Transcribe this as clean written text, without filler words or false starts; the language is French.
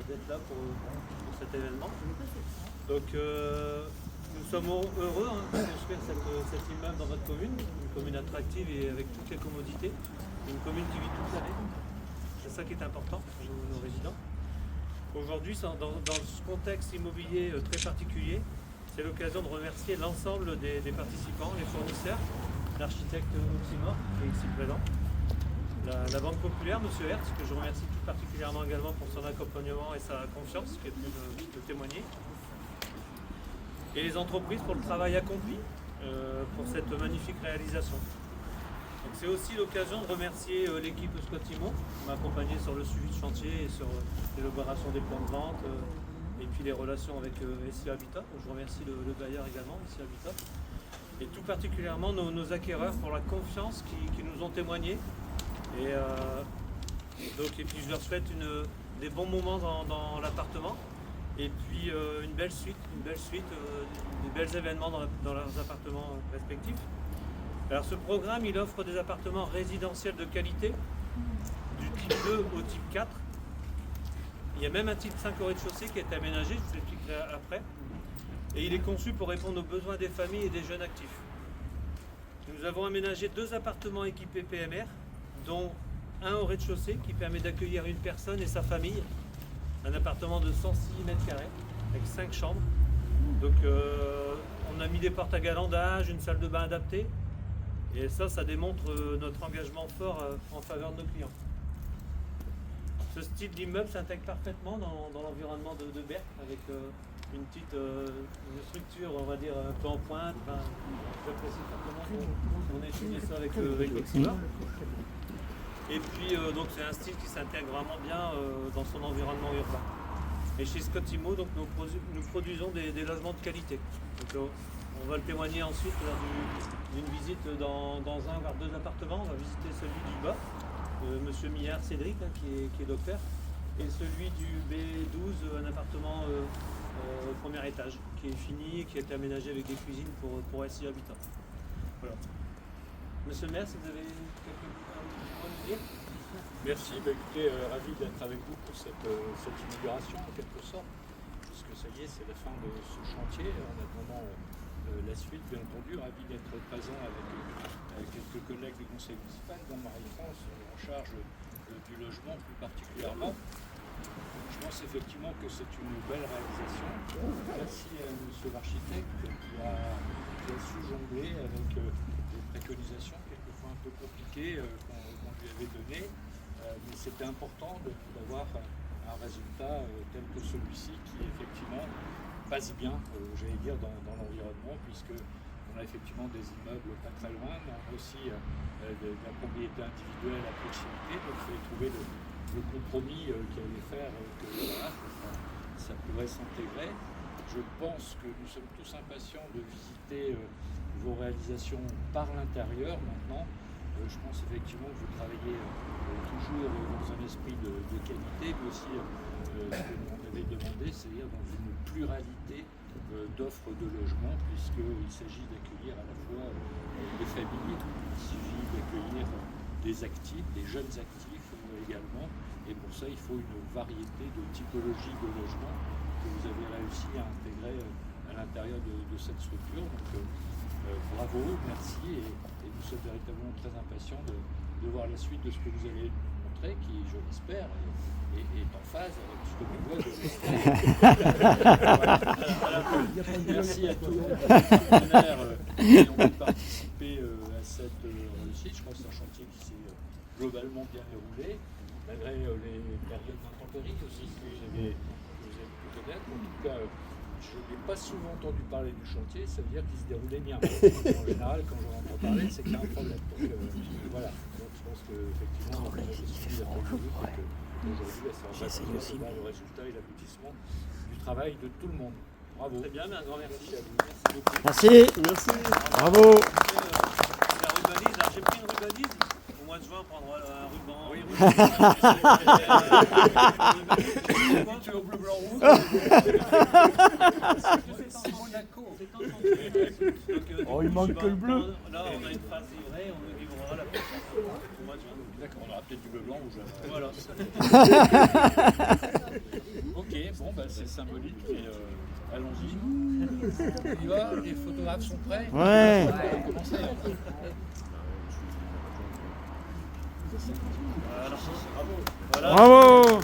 d'être là pour cet événement. Donc nous sommes heureux de construire cet immeuble dans votre commune, une commune attractive et avec toutes les commodités, une commune qui vit toute l'année. C'est ça qui est important pour nos résidents. Aujourd'hui, dans ce contexte immobilier très particulier, c'est l'occasion de remercier l'ensemble des participants, les fournisseurs, l'architecte Oxymore qui est ici présent, la Banque Populaire, M. Hertz, que je remercie tout particulièrement également pour son accompagnement et sa confiance, qui est venu de témoigner, et les entreprises pour le travail accompli pour cette magnifique réalisation. C'est aussi l'occasion de remercier l'équipe Scott-Immo qui m'a accompagné sur le suivi de chantier et sur l'élaboration des plans de vente et puis les relations avec SI Habitat. Je remercie le bailleur également, SI Habitat, et tout particulièrement nos acquéreurs pour la confiance qui nous ont témoigné. Et puis je leur souhaite des bons moments dans l'appartement et puis une belle suite, des belles événements dans leurs appartements respectifs. Alors ce programme, il offre des appartements résidentiels de qualité, du type 2 au type 4. Il y a même un type 5 au rez-de-chaussée qui a été aménagé, je vous l'expliquerai après. Et il est conçu pour répondre aux besoins des familles et des jeunes actifs. Nous avons aménagé 2 appartements équipés PMR, dont un au rez-de-chaussée qui permet d'accueillir une personne et sa famille. Un appartement de 106 mètres carrés avec 5 chambres. Donc on a mis des portes à galandage, une salle de bain adaptée. Et ça démontre notre engagement fort en faveur de nos clients. Ce style d'immeuble s'intègre parfaitement dans l'environnement de Berck avec une structure, on va dire, un peu en pointe. Enfin, j'apprécie fortement qu'on ait signé ça avec Oxymore. Et puis, donc c'est un style qui s'intègre vraiment bien dans son environnement urbain. Et chez Scott-Immo, donc, nous produisons des logements de qualité. Donc, on va le témoigner ensuite lors d'une visite dans un voire 2 appartements. On va visiter celui du bas, Monsieur Millard Cédric, qui est docteur, et celui du B12, un appartement au premier étage, qui est fini, qui a été aménagé avec des cuisines pour SI Habitat. Voilà. Monsieur le maire, si vous avez quelques mots à dire. Merci, écoutez, ravi d'être avec vous pour cette inauguration en quelque sorte, puisque ça y est, c'est la fin de ce chantier. En attendant la suite, bien entendu, ravi d'être présent avec quelques collègues du conseil municipal, dont Marie-France, en charge du logement plus particulièrement. Je pense effectivement que c'est une belle réalisation. Merci à monsieur l'architecte qui a su jongler avec des préconisations quelquefois un peu compliquées qu'on lui avait données. Mais c'était important d'avoir un résultat tel que celui-ci qui effectivement passe bien, j'allais dire, dans l'environnement, puisqu'on a effectivement des immeubles pas très loin, mais on a aussi de la propriété individuelle à proximité, donc il fallait trouver le compromis qui allait faire que voilà, ça pourrait s'intégrer. Je pense que nous sommes tous impatients de visiter vos réalisations par l'intérieur maintenant. Je pense effectivement que vous travaillez toujours dans un esprit de qualité, mais aussi ce que l'on avait demandé, c'est-à-dire dans une pluralité d'offres de logement, puisqu'il s'agit d'accueillir à la fois des familles, il s'agit d'accueillir des actifs, des jeunes actifs également, et pour ça il faut une variété de typologies de logements que vous avez réussi à intégrer à l'intérieur de cette structure. Donc bravo, merci, et nous sommes véritablement très impatients de voir la suite de ce que vous allez nous montrer, qui, je l'espère, est en phase avec ce que nous voit, je l'espère. Merci à tous les partenaires qui ont participé à cette réussite. Je crois que c'est un chantier qui s'est globalement bien déroulé, malgré les périodes d'intempéries aussi que vous avez pu connaître. En tout cas, je n'ai pas souvent entendu parler du chantier, ça veut dire qu'il se déroulait bien. En général, quand j'en entends parler, c'est qu'il y a un problème. Donc voilà, donc, je pense qu'effectivement, on a suivi la politique et qu'aujourd'hui, ça va de voir le résultat et l'aboutissement du travail de tout le monde. Bravo. Très bien, mais un grand merci à vous. Merci beaucoup. Merci. Bravo. La rubanise, alors j'ai pris une rubanise. Au mois de juin, prendre un ruban. Oui, tu es au bleu, blanc, rouge. C'est Monaco. Oh, il manque que le bleu. Là, on a une phase livrée, on nous livrera la prochaine au mois de juin. D'accord, on aura peut-être du bleu, blanc, rouge. Voilà. Bon, bah, c'est symbolique, mais allons-y. On y va, les photographes sont prêts? Ouais. On va commencer. Voilà. Bravo.